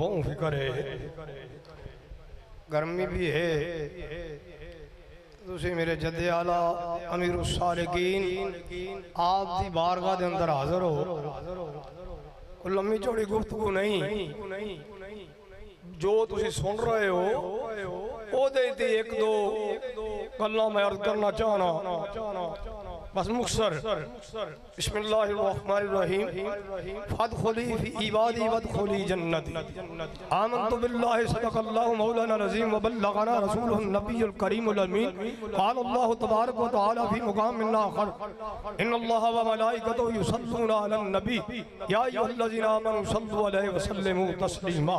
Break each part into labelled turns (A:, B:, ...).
A: बहुत फिक्र है, गर्मी भी है। तुसी मेरे जद्दे आला अमीर सालिकीन आप दी बारगाह दे अंदर हाजिर हो। कोई लम्मी चौड़ी गुफ्तगू नहीं, जो तुसी सुन रहे हो ओदे दी एक दो गल्लां मैं अर्ज करना चाहना, बस मुख्तसर। बिस्मिल्लाहिर्रहमानिर्रहीम। फदखुली फी इबादी वदखुली जन्नती। आमनतु बिल्लाहि सदक़ल्लाहु मौलाना अज़ीम व बल्लगना रसूलुहुन नबियुल करीमुल अमीन। क़ाल अल्लाहु तबारक व तआला फी मुक़ामिन आखर इन्नल्लाहा व मलाइकतहु युसल्लूना अलन नबी या अय्युहल्लज़ीना आमनू सल्लु अलैहि व सल्लिमू तस्लीमा।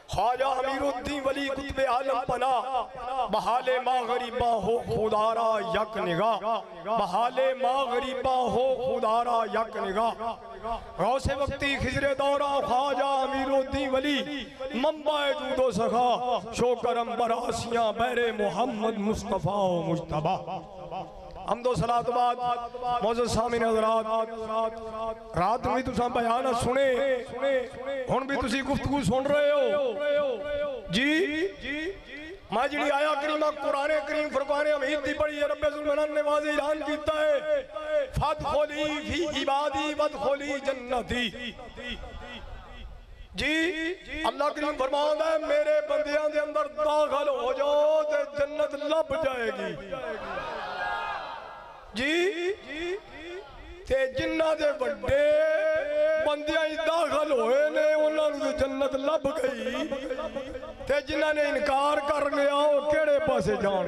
A: ख्वाजा अमीरुद्दीन वली कुतुब आलम पना बहाले माँ गरीबा हो खुदारा यक निगाह, बहाले माँ गरीबा हो खुदारा यक निगाह। गौसे वक्ती खिजरे दौरा ख्वाजा अमीरुद्दीन वली मंबा जूदो सखा शोकरम बरासियां बैरे मोहम्मद मुस्तफ़ा मुज्तबा। हमदो सलात बाद मौजूद सामीन हज़रात, रात में तुसा बयान सुने, हुन भी तुसी गुफ्तगू सुन रहे हो जी। मैं जी आया करीमा कुरान करीम फुरकान हमीद दी बड़ी रब्बे जुल मनान ने वाज़े ऐलान कीता है, फदखुली फी इबादी वदखुली जन्नती जी। अल्लाह करीम फरमांदा है मेरे बंदियां दे अंदर दाखिल हो जाओ ते जन्नत लभ जाएगी जी। ते जिन्ना दे बड़े बंदियां दाखिल होए ने उन्होंने तो जन्नत लभ गई, ते जिन्ना ने इनकार कर लिया वो केड़े पासे जान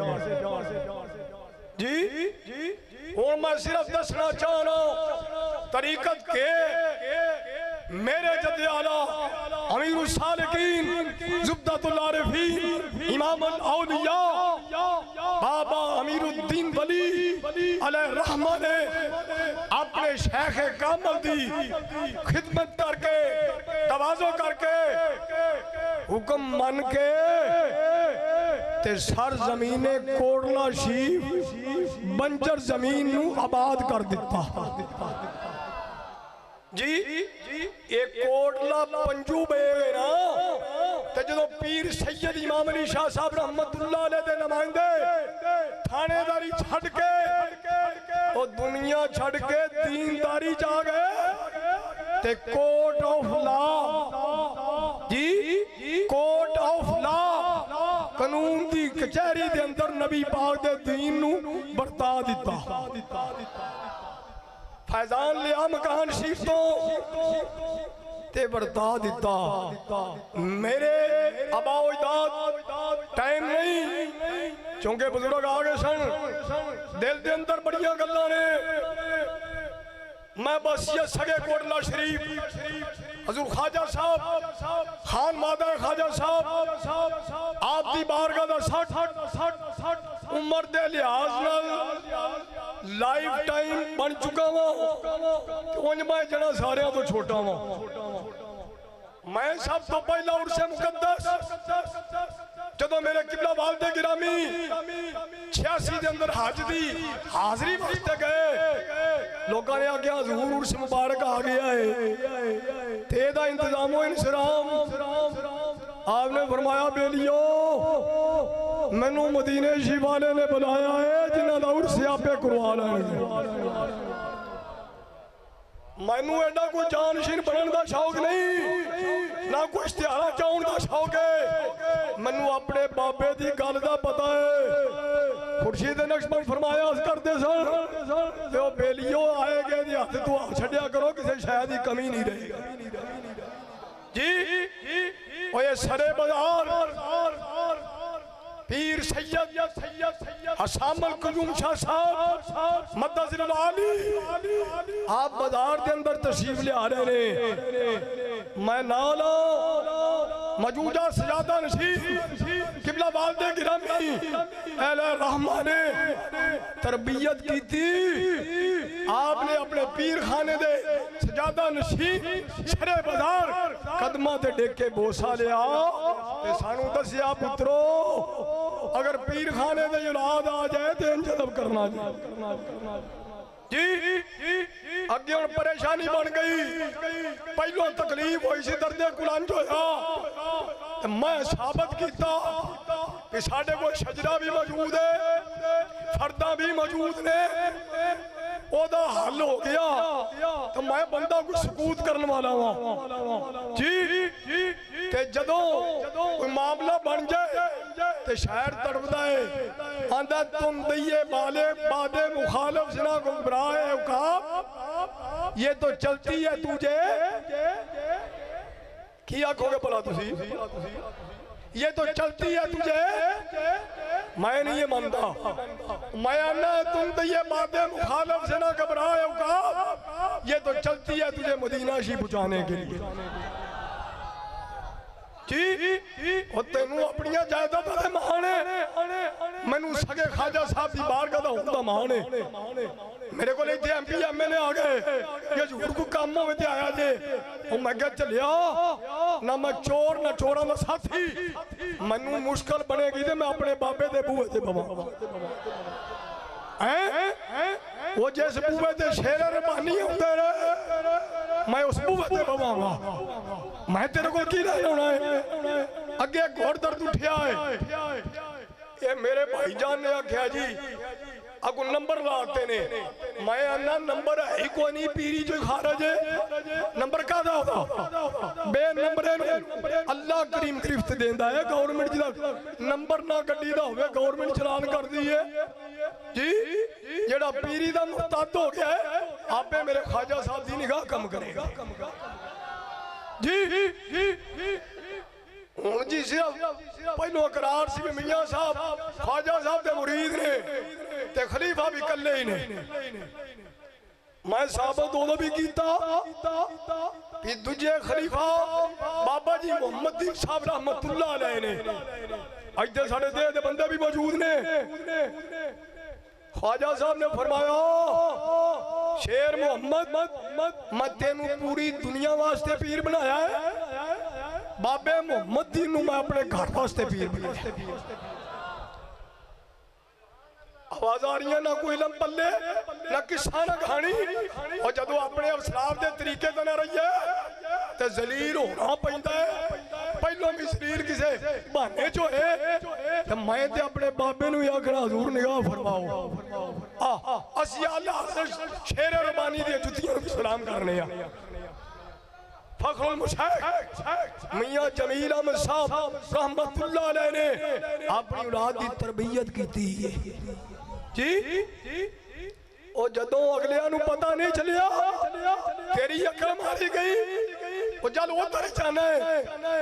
A: जी। हुण मैं सिर्फ दसना चाहना तरीकत के मेरे जद्दे आला अमीरुस सालिकीन ज़ुब्दतुल आरिफीन इमामुल औलिया बाबा अमीरुद्दीन वली अलैहि रहमत ने अपने शेख कामल दी खिदमत करके तवाज़ो करके हुक्म मन के ते सर जमीने कोटला शीफ बंजर जमीन नू आबाद कर दिता जी। एक कोटला पंजू बेवे ना ते जो पीर सैयद इमाम अली शाह साहब रहमतुल्लाह अलैह दे नुमाइंदे थानेदारी छड़ के और दुनिया छड़ के दीनदारी जा गए ते कोर्ट ऑफ लॉ जी, कोर्ट ऑफ लॉ कानून दी कचहरी दे अंदर नबी पाक दे दीन नू बरता दिता। फैजान लिया मकान शीफ तो ते बरता दिता। मेरे अबाओ इदाद टाइम नहीं चूंकि बुजुर्ग आ गए सन, दिल दे अंदर बड़ियां गल्लां ने। मैं बस ये सगे कोटला शरीफ हजूर ख्वाजा साहब खान मादा ख्वाजा साहब आप दी बारगाह दा 60 उम्र दे लिहाज नाल लाइफ टाइम बन चुका वा, उंज मैं जना सारे तो छोटा वा। मैं सब तो पहला उर्से मुकद्दस जदों मेरे किबला वालिद गिरामी 86 के अंदर हज दी हाजरी वास्ते गए, लोगों ने आख्या हजूर उर्स मुबारक आ गया है ते दा इंतजाम हो इंसराम। आपने फरमाया बेलियो मैनू मदीने शिवाले ने बुलाया है जिन्हों का उर्स आपे करवा लेंगे। मैनू एडा कोई जानशीन बनने का शौक नहीं, ना कोई इश्तिहार चाउन का शौक है। मैनू अपने बाबे की गल का पता है। खुर्शीद नक्शबंद फरमाया करते सन तो बेलियो आए गए हथ तू छड्या करो, किसी शायद की कमी नहीं रही जी। ये सरे बाजार पीर सैयद हसामुल कुयूम शाह साहब मद्दसिरुल आली आप बाजार के अंदर तशरीफ ले आ रहे ने। मैं नाल मौजूदा सजादा नशीब किबला वालिद गिरामी अहले रहमा ने तरबियत की थी। आपने अपने पीर खाने दे सजादा नशीब शरे बाजार कदमां ते डेके बोसा लिया ते सानू दसिया पुत्रो अगर पीर खाने दे औलाद आ जाए तो इंज अदब करना जी। अगे हुण परेशानी बन गई। पहलों तकलीफ हुई सी, दर्दे कुलंज होया, मैं साबित किया कि साडे कोल शजरा भी मौजूद है, फर्दा भी मौजूद ने, ओदा हल हो गया तो मैं बंदा कोई सकूत करने वाला वा जी। ते जदों कोई मामला बन जाए ते शायर तड़पदा है, आंदा तुम दइए बाले बादे मुखालिफ सिना गुमराह उकाब, ये तो चलती है तुझे की आखोगे भला तुसी, ये तो चलती है तुझे, मैं नहीं ये मानता। मैं आना तुम तो ये बातें मुखालिफ से ना घबराए उकाब, ये तो चलती है तुझे मदीना शी पहुंचाने के लिए जी। और तेनू अपनी जायदाद दे माने, मैनू सगे ख्वाजा साहब की बारगाह दा हुंदा माने। मेरे को इतने MP MLA आ गए, ये झूठ को काम होवे ते आया जे, ओ मैं क्या चलिया ना, मैं चोर ना चोरां दा साथी, मैनू मुश्किल बनेगी ते मैं अपने बाबे दे बूहे ते बवां। वो जिस बूहे ते शेर रबानी होंदे ने, मैं उस बूहे ते बवांगा। मैं तेरे को की लेना होना है, अगे घोड़ दर्द उठिया है। ये मेरे भाईजान ने आख्या जी अगो नंबर लाते ने, मैं आना नंबर है ही कोई नहीं, पीरी जो खारज है नंबर का बे नंबर अल्लाह करीम गिरफ्त देंदा है। गवर्नमेंट जिदा नंबर ना गड्डी दा होवे गवर्नमेंट चलान कर दी है जी। जेड़ा पीरी दा मुर्तद हो गया है, आपे मेरे ख्वाजा साहब दी निगाह कम करेगा जी। हुण जी सिर्फ पहलो इकरार सी मियां साहब ख्वाजा साहब दे मुरीद ने ते खलीफा भी कल्ले ही ने। मैं साबित उदों भी कीता कि दूजे खलीफा बाबा जी मोहम्मद दीन साहब रहमतुल्लाह अलैह ने, इधर साडे देश दे बंदे भी मौजूद ने। ख्वाजा साहब ने फरमाया शेर मोहम्मद, मैं तेनू पूरी दुनिया वास्ते पीर बनाया है, बाबे मोहम्मद दीन नू मैं अपने घर वास्ते पीर बनाया। आवाज आ रही है ना, कोई लम पल्ले ना किस्सा ना कहानी। और जदों अपने अफसराफ के तरीके से ना रहिए तो जलील होना पैंदा है। पहलों भी शरीर किसे बहाने चो है तो मैं ते अपने बाबे नू आखना हजूर निगाह फरमाओ, असी अल्लाह शेर रबानी दी जुत्तियां नू सलाम करने आ। फखरुल मुशैख मियां जमील अहमद साहब रहमतुल्लाह अलैह ने अपनी औलाद की तरबियत की जी। और जदों अगलियां नू पता नहीं चलिया तेरी अकल मारी गई, वो चल उधर ही जाना है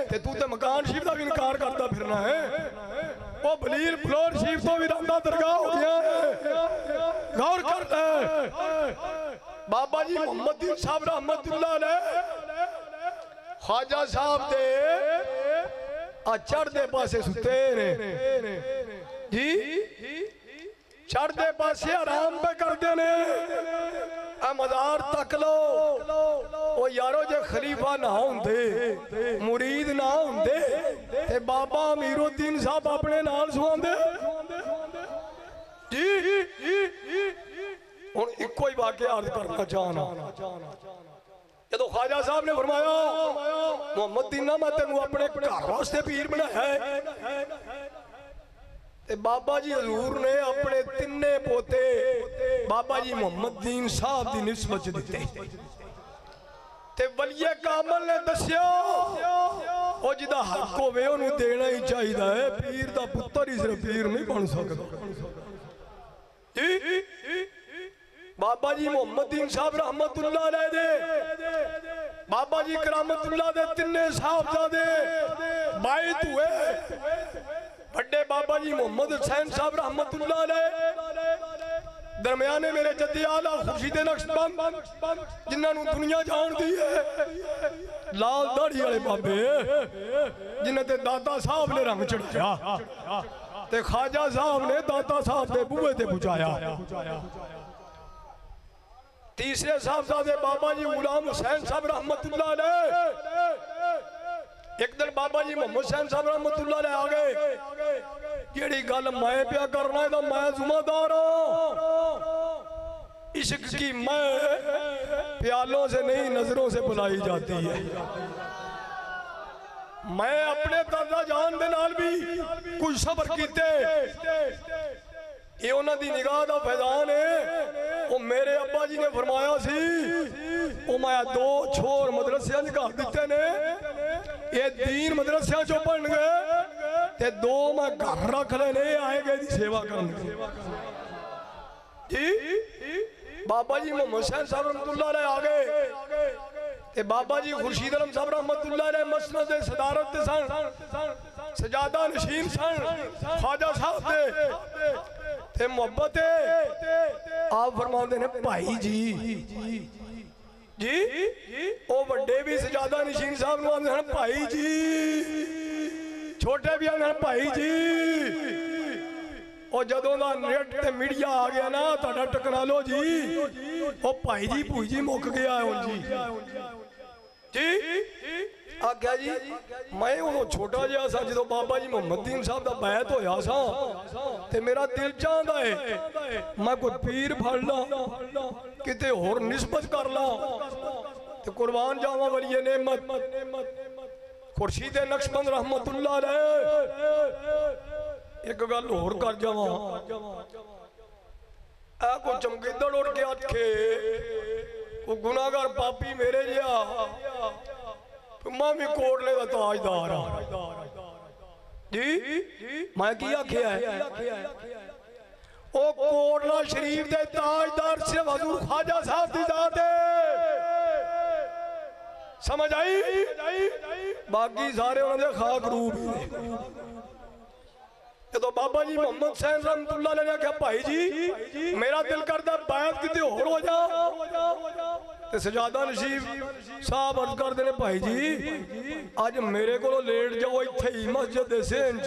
A: ते तू ते मकान शरीफ का भी इनकार करता फिरना है। वो बलील फ्लोर शरीफ तो भी रंदा दरगाह हो गया है, गौर करता है। बाबा जी मोहम्मद दीन साहब रहमतुल्लाह अलैह ख्वाजा साहब दे चढ़दे पासे सुते ने जी। चढ़दे पासे आराम पे करते ने, मजार तक लो। ओ यारो जे खलीफा ना होंदे, मुरीद ना होंदे ते बाबा अमीरुद्दीन साहब अपने नाल सुआंदे जी। हुण इक्को ही वाकया अर्ज करना चाहना। जदों ख्वाजा साहब ने फरमाया मोहम्मद दीन मैं तेनू अपने घर वास्ते पीर बनाया है, ते बाबा जी हजूर ने अपने तिन्ने पोते बाबा जी मोहम्मद दीन साहब की निस्बत दिते। ते वलिए कामल ने दस्या ओ जिदा हक होवे ओनू देना ही चाहिए है, पीर दा पुत्तर ही सिर्फ पीर नहीं बन सकता जी। बाबा जी मोहम्मद दीन साहब रहमतुल्लाह अलैह दे बाबा जी करामतुल्लाह दे तिन्ने साहबजादे बायत हुए। बड़े बाबा जी मोहम्मद हुसैन साहब रहमतुल्लाह अलैह, दरमियाने मेरे जद्दी आला खुर्शीद नक्शबंद जिन्होंने दुनिया जानती है, लाल दाढ़ी वाले बाबे जिन्हें ते दाता साहब ने रंग चढ़ाया ते ख्वाजा साहब ने दाता साहब के बूहे ते पहुंचाया। तीसरे साहबजादे बाबा जी गुलाम हुसैन साहब रहमतुल्लाह अलैह, एक दिन बाबा जी मोहम्मद हुसैन साहब रहमतुल्लाह अलैह आ गए। जेड़ी गल मैं प्या करना है तो मैं जिम्मेदार हूं, इश्क की मैं प्यालों से नहीं नजरों से बुलाई जाती है। मैं अपने दादा जान दे नाल भी कुछ सबर कीते, ये उन्हां दी निगाह दा फैजान है। वो मेरे अब्बा जी ने फरमाया सी, वो मैं 2 छोर मदरसे घा दिते ने, ये 3 मदरसे चो पढ़न गए ते 2 मैं घर रख लेने आएंगे दी सेवा करने जी। बाबा जी मोहम्मद हुसैन साहब रहमतुल्लाह अलैह आ गए ते बाबा जी खुर्शीद आलम साहब रहमतुल्लाह अलैह मसनद दे सदारत ते सन, सजादा नशीन सन ख्वाजा साहब दे ते मोहब्बत आप फरमाते ने भाई जी जी ओ बड़े भी सजादा नशीन साहब नु आंदे हन भाई जी, छोटे भी आंदे हन भाई जी। और जदों दा नेट ते मीडिया आ गया ना तुहाडा टेक्नोलॉजी, ओ भाई जी भूई जी मुक गया हुण जी जी। आख्या जी मैं उदों छोटा जिहा सा जदों बाबा जी मोहम्मदीन साहब दा बैत होया सा ते मेरा दिल चाहता है मैं कोई पीर फड़ ला किते होर निस्बत कर ला ते कुर्बान जावा वलिए नेमत खुर्शीद नक्शबंद रहमतुल्लाह अलैह। एक गल होर कर जावा, को चमगिदड़ उड़ के आखे वो गुनाहगार पापी मेरे जिहा मैं भी कोटले का ताजदार हाँ जी। मैं की आख्या है ओ कोटला शरीफ दे ताजदार सिर्फ हजूर ख्वाजा साहब दी जात है, समझ आई? बाकी सारे उन्होंने खाक रूप तो बाबा जी मोहम्मद हुसैन रहमतुल्लाह अलैह ने कहा भाई जी मेरा दिल करदा बैत किते होर हो जा ते सजादा नशीब साहब अर्ज करदे ने भाई जी अज मेरे कोलों लेट जाओ इत्थे ही मस्जिद दे सेन च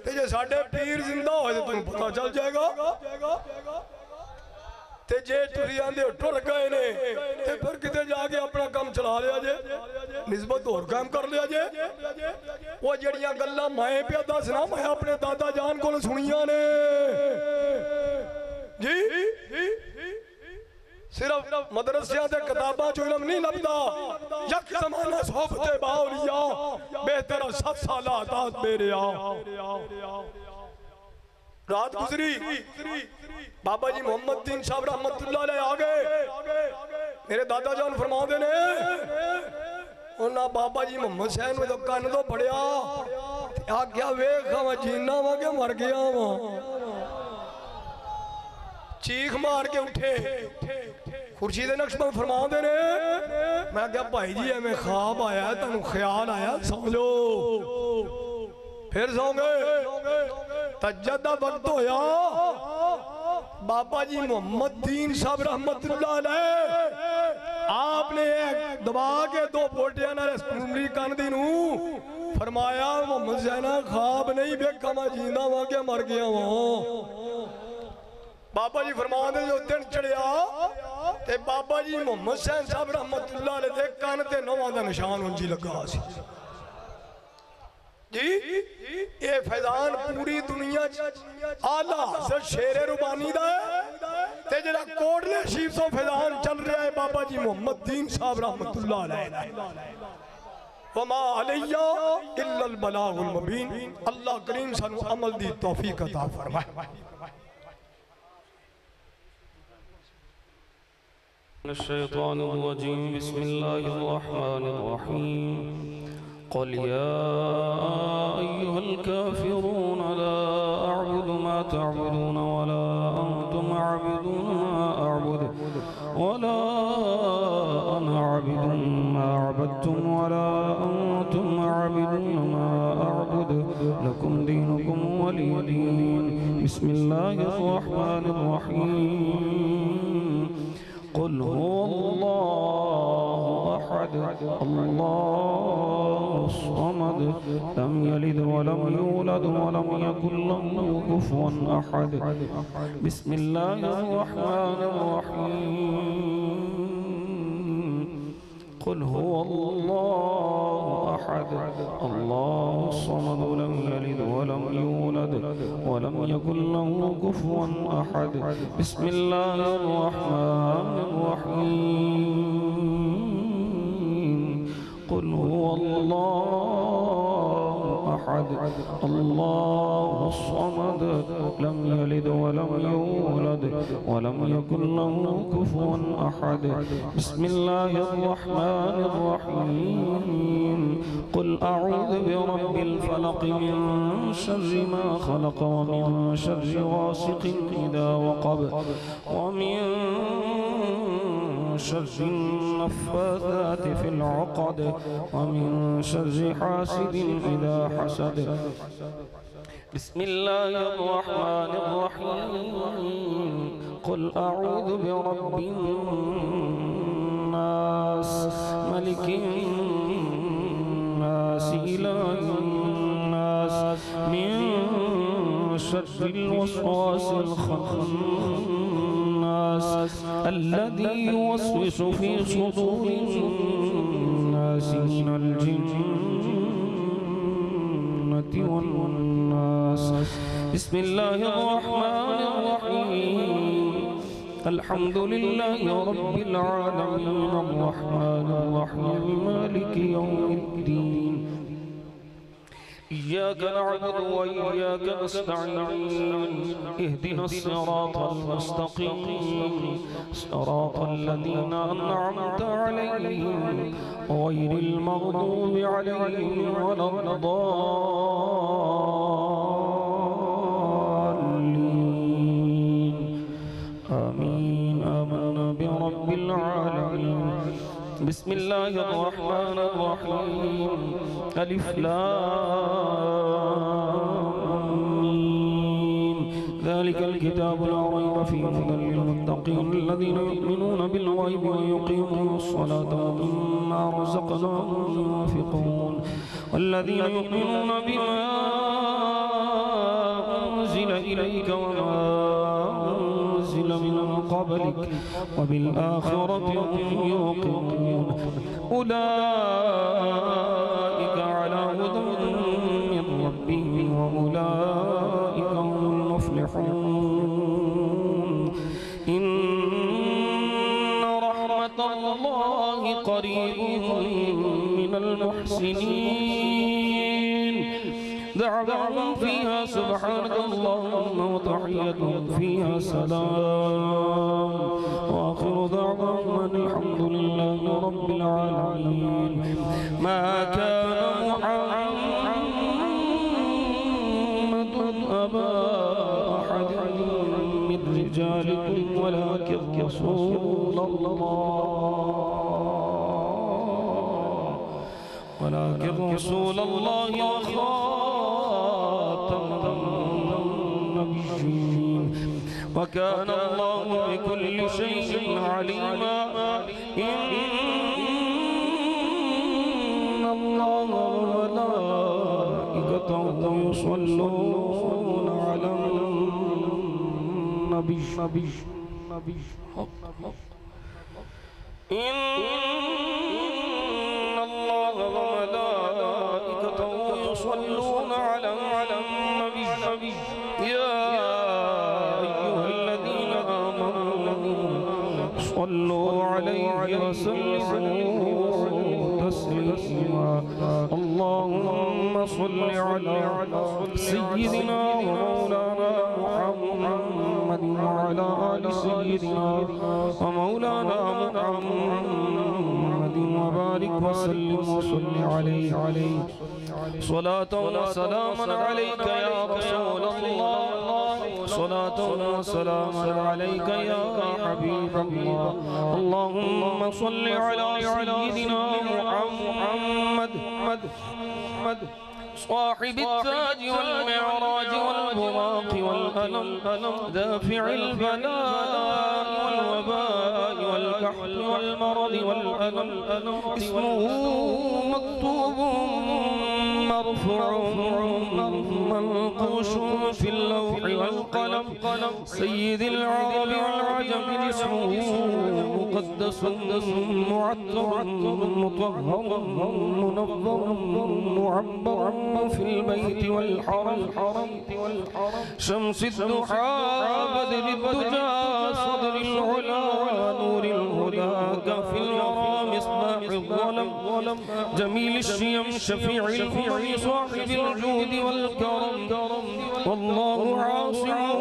A: ते जे साडे पीर जिंदा होए ते तुहानू पता चल जाएगा ते जे तुसीं आंदे हो टुर गए ने ते फिर किते जाके अपना काम चला लिया जे, निस्बत होर काम कर लिया जे। वो जड़ियां गल्लां मैं पिया दसना मैं अपने दादा जान कोल सुनियां ने जी। सिर्फ मदरसियां ते किताबां चो इल्म नहीं लभदा, यक ज़माना सोहबते बाउलिया बेहतर 7 साल आदात मेरे रात गुजरी। बाबा जी मोहम्मद दीन साहब रहमतुल्लाह अलैह आ गए, मेरे दादा जान फरमाते ने उन्हें बाबा जी मोहम्मद हुसैन में तो कन तो फड़िया आख्या वेख मैं जीना वा के मर गया वा, चीख मार के उठे। खुर्शीद नक्शबंद फरमाते ने मैं क्या भाई जी एवं ख्वाब आया तुहानू ख्याल आया सो लो, फिर सौ गए। तहज्जुद दा वक्त होया, बाबा जी मोहम्मद दीन साहब रहमतुल्लाह अलैह आपने दबा के 2 पोटियां नाल सुनली कन दी नू फरमाया मोहम्मद हुसैन ख्वाब नहीं वेखा मैं जींदा वा के मर गया वा। बाबा जी फरमाते जो दिन चढ़िया ते बाबा जी मोहम्मद हुसैन साहब रहमतुल्लाह अलैह दे कन ते नौवां दा निशान उंजी लगा सी जी। ये फैजान पूरी दुनिया आला हज़रत शेर रुबानी दा ते जेड़ा कोटले शरीफ तो फैजान चल रहा है बाबा जी मोहम्मद दीन साहब रहमतुल्लाह अलैह। वमा अलैया इल्लल बलागुल मुबीन। अल्लाह करीम सानू अमल दी तौफीक अता फरमाए।
B: अश्शैतानिर्रजीम बिस्मिल्लाहिर्रहमानिर्रहीम। क़ुल या अय्युहल काफ़िरून ला अअबुदु मा तअबुदून वला अंतुम आबिदून मा अअबुदु वला अना आबिदुन मा अअबदतुम वला अंतुम आबिदून मा अअबुदु लकुम दीनुकुम वलिय दीन। बिस्मिल्लाहिर्रहमानिर्रहीम। क़ुल हुवल्लाहु अहद अल्लाहुस समद लम यलिद वलम यूलद वलम यकुल लहु कुफुवन अहद। बिस्मिल्लाहिर्रहमानिर्रहीम। क़ुल हुवल्लाहु أحد الله الصمد لم يلد ولم يولد ولم يكن له كفوا أحد بسم الله الرحمن الرحيم قل هو الله أحد الله الصمد لم يلد ولم يولد ولم يكن له كفوا أحد بسم الله الرحمن الرحيم قل أعوذ برب الفلق من شر ما خلق ومن شر غاسق إذا وقب ومن شر النفاثات في العقد ومن شر حاسد إذا حسد بسم الله الرحمن الرحيم قل أعوذ برب الناس ملك الناس إله الناس من شر الوسواس الخناس الذي يوسوس في صدور الناس من الجنة والناس بسم الله الرحمن الرحيم الحمد لله رب العالمين الرحمن الرحيم مالك يوم الدين إياك نعبد وإياك نستعين اهدنا الصراط المستقيم صراط الذين أنعمت عليهم غير المغضوب عليهم ولا الضالين آمين آمنا برب العالمين بسم الله الرحمن الرحيم ألف لام ميم ذلك الكتاب لا ريب فيه هدى للمتقين الذين يؤمنون بالغيب ويقيمون الصلاة ومما رزقناهم ينفقون والذين يؤمنون بما أنزل إليك وما أنزل من قبلك وبالآخرة هم يوقنون أولئك على هدى من ربهم وأولئك هم المفلحون إن رحمة الله قريب من المحسنين دعواهم فيها سبحانك اللهم وتحيتهم فيها سلام وآخر دعواهم أن الحمد لله رب العالمين ما كان محمد أبا أحد من رجالكم ولكن رسول الله وخاتم النبيين وكان الله بكل شيء عليما إن الله وملائكته يصلون على النبي إن الله وملائكته يصلون على النبي يا أيها الذين آمنوا صلوا عليه وسلموا تسليما اللهم صل على سيدنا ومولانا محمد وعلى آل سيدنا ومولانا محمد وبارك وسلم وصل عليه صلاة وسلاما عليك يا رسول الله صلاة وسلاما عليك يا حبيب الله اللهم صل على سيدنا محمد صاحب التاج والمعراج والبراق والألم دافع البلاء والوباء والكحل والمرض والألم اسمه مكتوب مرفوع منقوش في اللوح والقلم سيد العرب والعجم اسمه مقدس معطر مطهر منظر معبر في البيت والحرم شمس الضحى بدر الدجى صدر العلا نور الهدى كافي الورى مصباح الظلم جميل الشيم شفيع الأمم صاحب الجود والكرم والله عاصمه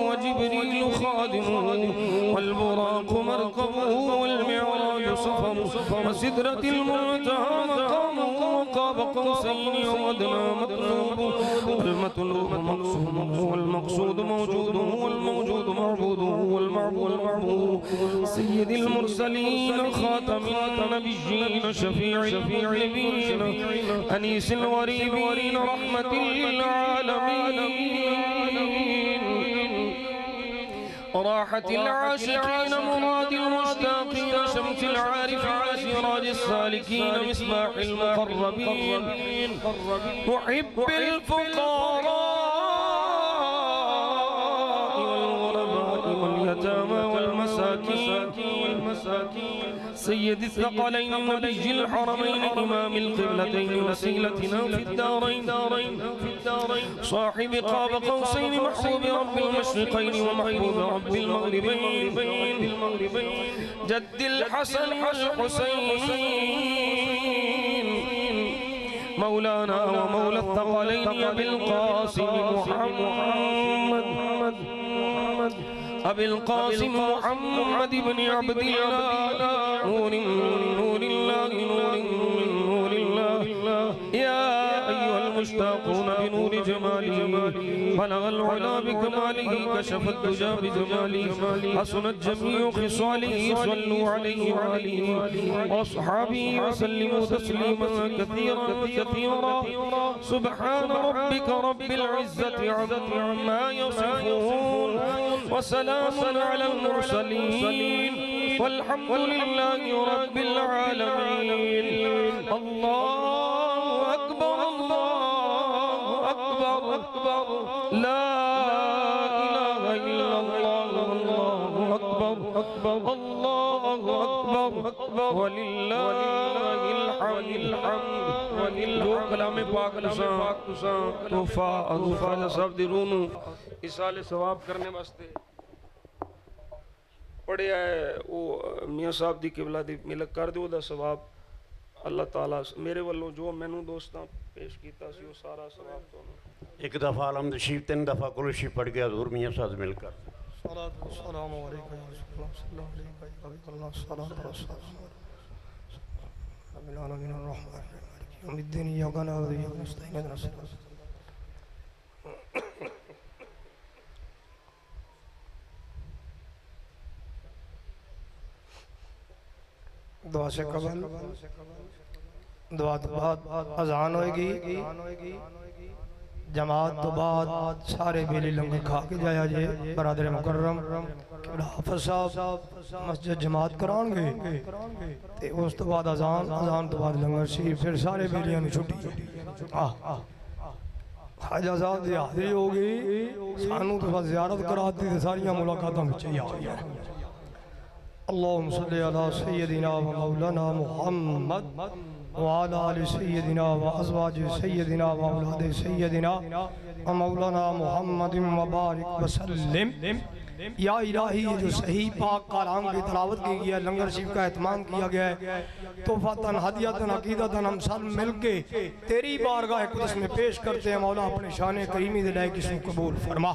B: وجبريل خادمه والبراق مركبه والمعراج صفره وسدرة المنتهى مقامه وقاب قوسين وأدنى مطلوبه والمطلوب مقصوده والمقصود موجوده والموجود معبوده والمعبود معبوده سيد المرسلين خاتم النبيين شفيع النبيين أنيس الغريبين رحمة للعالمين راحة العاشقين مراد المشتاقين شمس العارفين سراج السالكين مصباح المقربين محب الفقراء والغرباء واليتامى والمساكين سيد الثقلين نبي الحرمين إمام القبلتين وسيلتنا في الدارين صاحب قاب قوسين محبوب رب المشرقين ومحبوب رب المغربين جد الحسن والحسين مولانا ومولى الثقلين أبي القاسم أبي القاسم محمد بن عبد الله نور الله يا أيها المشتاقون بنور جماله بلغ العلا بكماله كشف الدجى بجماله حسنت جميع خصاله صلوا عليه وعليه وأصحابه وسلموا تسليما كثيرا سبحان ربك رب العزة عما يصفون وسلام على المرسلين والحمد لله رب العالمين الله أكبر لا إله إلا الله الله أكبر ولله الحمد جو کلام پاک تساں توفا خواجہ صاحب دی روح نوں ایصال ثواب کرنے واسطے پڑھیا ہے وہ میاں صاحب دی قبلہ دی ملک کر دیو دا ثواب اللہ تعالیٰ میرے والوں جو مینوں دوستاں پیش کیتا سی وہ سارا ثواب تو
C: ایک دفعہ عالم شریف 3 دفعہ کل شریف پڑھ گیا حضور میاں صاحب مل کر
A: الصلاة والسلام علیکم یا رسول اللہ صلی اللہ علیہ وسلم الصلاة والسلام رب العالمین الرحمن الرحیم یوم الدین ایاک نعبد و ایاک نستعین اهدنا الصراط دعا سے قبل دعا تو بعد اذان ہوئے گی جماعت تو بعد سارے بیلی لنگر کھا کے جایا جے برادر مکرم حافظ صاحب مسجد جماعت کران گے تے اس تو بعد اذان تو بعد لنگر شریف پھر سارے بیلیاں نے چھٹی خواجہ صاحب دی حاضری ہوگی سانو تو بعد زیارت کراتی تے ساریاں ملاقاتاں میں چاہیے آگیا اللہم صلی علی سیدنا و مولانا محمد وعلى آل سيدنا وأزواج سيدنا وأولاد سيدنا ومولانا محمد وبارك وسلم یا الہی یہ جو صحیح پاک کلام کی تلاوت کی گیا لنگر شریف کا اہتمام کیا گیا ہے تحفۃً ہدیۃً عقیدۃً ہم سب مل کے تیری بارگاہ قدس میں پیش کرتے ہیں مولا اپنے شان کریمی دے لائے کسی قبول فرما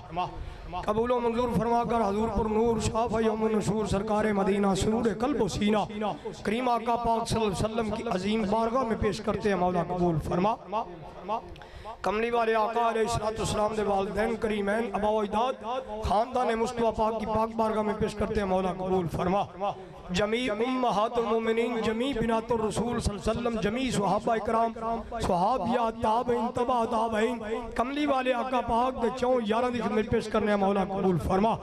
A: قبول و منظور فرما کر حضور پر نور شافع یوم النشور سرکار مدینہ سرور قلب و سینہ کریم آقا پاک صلی اللہ علیہ وسلم کی عظیم بارگاہ میں پیش کرتے ہیں مولا قبول فرما کملی والے آقا علیہ السلام دے والدین کریمین ابا و اجداد خاندان مصطفیٰ پاک کی پاک بارگاہ میں پیش کرتے ہیں مولا قبول فرما جمیع امہات المومنین جمیع بنات الرسول صلی اللہ علیہ وسلم جمیع صحابہ اکرام صحابیات تابعین تبع تابعین کملی والے آقا پاک دے چون یارہ دی خدمت پیش کرنے مولا قبول فرما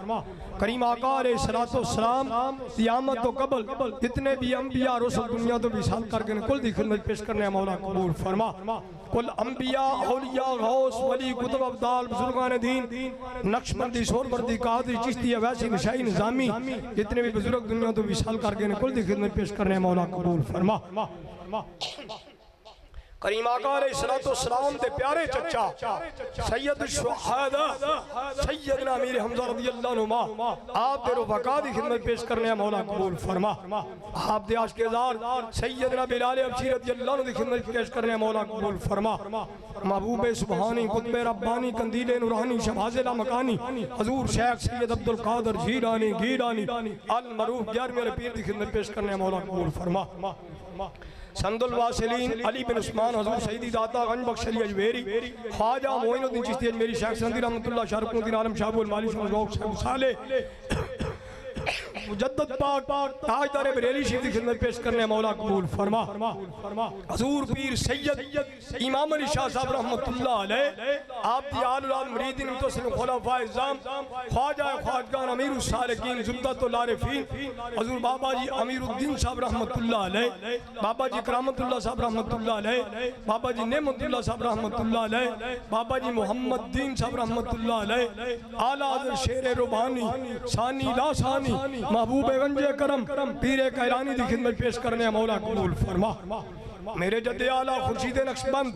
A: करीम आका अलैहिस्सलाम क़यामत तो कबल जितने भी अंबिया रसूल दुनिया तो विशाल करके कुल दी खिदमत पेश करने मौला कबूल फरमा। कुल अंबिया औलिया गौस वली कुतुब अब्दाल बुजुर्गान दीन नक्शबंदी सोहरवर्दी कादरी चिश्ती अवैसी नशाई निज़ामी जितने भी बुजुर्ग दुनिया तो विशाल करके कुल दी खिदमत पेश करने मौला कबूल फरमा। करीम आका अलैहिस्सलाम दे प्यारे चचा सैयद शुहदा सैयदना अमीर हमजा रज़ियल्लाहु अन्हु आप दे रुफ़का दी खिदमत पेश करने मौला कबूल फरमा। आप दे आशिक़ेज़ार सैयदना बिलाल हबशी रज़ियल्लाहु अन्हु दी खिदमत पेश करने मौला कबूल फरमा। महबूब सुबहानी कुतुब रब्बानी कंदील नूरानी शबाज़िल मकानी हजूर शेख सैयद अब्दुल कादिर जीलानी गीलानी अल मरूफ 11वें पीर दी खिदमत पेश करने मौला कबूल फरमा। संदुल वासिलीन अली बिन उस्मान हजूर सईदी दाता गंज बख्शली अजमेरी ख्वाजा मोइनुद्दीन चिश्ती अजमेरी शेख संदी रहमतुल्लाह शरफुद्दीन आलम शाहुल माली शाह साले मुजद्दद पाक ताजदार बरेली शरीफ की खिदमत पेश करने मौला कबूल फरमा। हजूर पीर सैयद इमाम अली शाह साहब रहमतुल्लाह अलैह आप दी आल औलाद मुरीदीन मुतसिल खुलफाए इज़्ज़ाम ख्वाजा ख्वाजगान अमीर उस सालिकीन जुद्दतुल आरिफीन हजूर बाबा जी अमीरुद्दीन साहब रहमतुल्लाह अलैह बाबा जी करामतुल्लाह साहब रहमतुल्लाह अलैह बाबा जी नेमतुल्लाह साहब रहमतुल्लाह अलैह बाबा जी मोहम्मद दीन साहब रहमतुल्लाह अलैह आला हज़रत शेर रुबानी सानी लासानी महबूब गंजे करम पीरे कैरानी दी खिदमत पेश करने मौला कबूल फरमा। मेरे जद्दे आला खुर्शीद नक्शबंद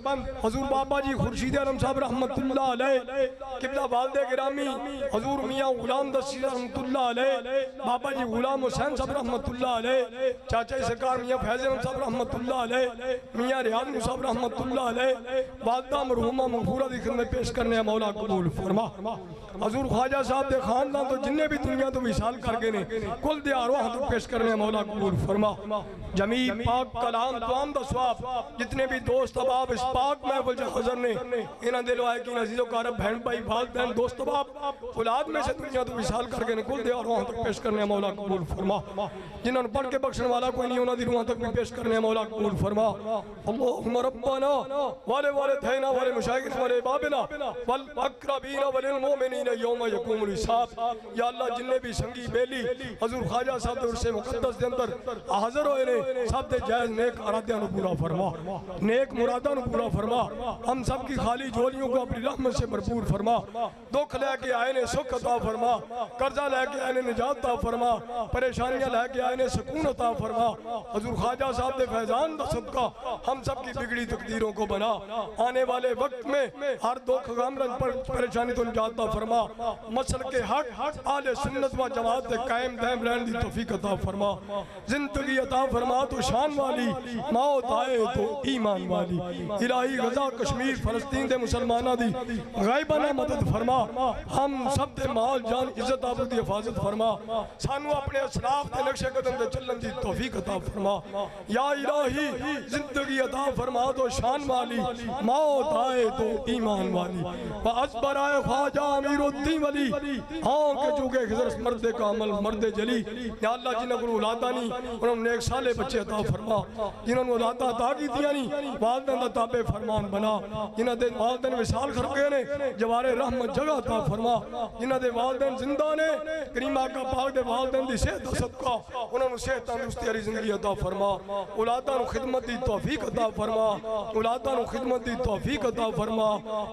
A: हजूर बाबा जी खुर्शीद आलम साहब रहमतुल्लाह अलैह किबला वालिद गिरामी हजूर मियां गुलाम दस्ती रहमतुल्लाह अलैह बाबा जी गुलाम हुसैन साहब रहमतुल्लाह अलैह चाचा सरकार मियां फैज़ अहमद साहब रहमतुल्लाह अलैह मियां रियाज साहब रहमतुल्लाह अलैह वालिदा मरहूमा मगफूरा दी खिदमत पेश करने मौला कबूल फरमा। हजूर ख्वाजा साहब दे खानदान तो जिन्ने भी दुनिया तो विशाल कर गए ने कुल दे अरवाह तो पेश करने मौला कबूल फरमा। जमी पाक कलाम तमाम दा सवाब जितने भी दोस्त अहबाब इस पाक महफिल च हाज़िर ने इन्हां दे लवायकीन अजीज़ो कारब बहन भाई वालिदैन दोस्त अहबाब औलाद में से दुनिया तो विशाल कर गए ने कुल दे अरवाह तक पेश करने मौला कबूल फरमा। जिन्होंने पढ़ के बख्शने वाला कोई नहीं उन्हां दी रूहां तक भी पेश करने मौला कबूल फरमा। अल्लाहुम्मा रब्बना वाले वालिदैन वाले मुशाइखिना वाले बाबिना वल अक़रबीना वल मुमिनीन यौम यक़ूमुल हिसाब। या अल्लाह जिन्ने भी संगी बेली हजूर ख्वाजा साहब दे उर्से मुक़द्दस दे अंदर हाज़िर होए ने सब दे जायज़ नेक इरादियां नु पूरा फरमा नेक मुरादां नु पूरा फरमा। हम सब की खाली झोलियों को अपनी रहमत से भरपूर फरमा। दुख लेके आए ने सुख अता फरमा कर्जा लेके आए ने निजात अता फरमा परेशानियां लेके आए ने सुकून अता फरमा। हजूर ख्वाजा साहब दे फैजान दा सदका हम सब की बिगड़ी तकदीरों को बना आने वाले वक्त में हर दुख गम रंज परेशानी तो निजात अता फरमा। मसल के हक आले सुन्नत व जमात के कायम दायम रहने दी तौफीक अता फरमा। जिंदगी अता फरमा तो शान वाली मौत आए तो ईमान वाली। इलाही गजा कश्मीर फलस्तीन दे मुसलमाना दी गायबाना मदद फरमा। हम सब दे माल जान इज्जत आबरू दी हिफाजत फरमा। सानू अपने असलाफ दे नक्शे कदम दे चलन दी तौफीक अता फरमा। या इलाही जिंदगी अता फरमा तो शान वाली मौत आए तो ईमान वाली। अजबर आए ख्वाजा अमीरुद्दीन वली हाँ के चूके खिजर मर्दे का अमल मर्दे जली। या अल्लाह जिन्हें को औलादा नहीं उन्होंने नेक साले बच्चे अता फरमा। जिन्होंने औलादा अता की दिया नहीं वालिदैन दा ताबे फरमान बना। जिन्हां दे वालिदैन विसाल कर गए ने जवारे रहमत जगह अता फरमा। जिन्हां दे वालिदैन जिंदा ने करीम आका पाक दे वालिदैन दी सेहत दा सदका उन्होंने सेहत तंदुरुस्ती वाली जिंदगी अता फरमा। औलादा नु खिदमत दी तौफीक अता फरमा औलादा नु खिदमत दी तौफीक अता फरमा।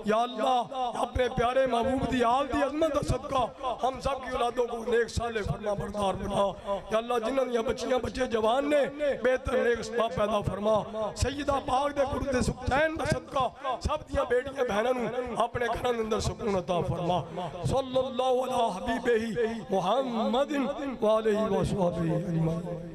A: या अल्लाह अपने प्यारे महबूब दी आल दी अजमत दा सदका हम सब की औलादों को नेक साले फरमा बरदार बना। या अल्लाह जिन्हां दी बच्चियां बच्चे जवान ने बेहतर नेक असबाब पैदा फरमा। सैयदा पाक दे गुरदे सुखचैन दा सदका सब दियां बेटियां बहनां नु अपने घरां दे अंदर सुकून अता फरमा। सल्लल्लाहु अलैहि हबीबिही मुहम्मदिन व आलिहि व सहबिही अजमाइन।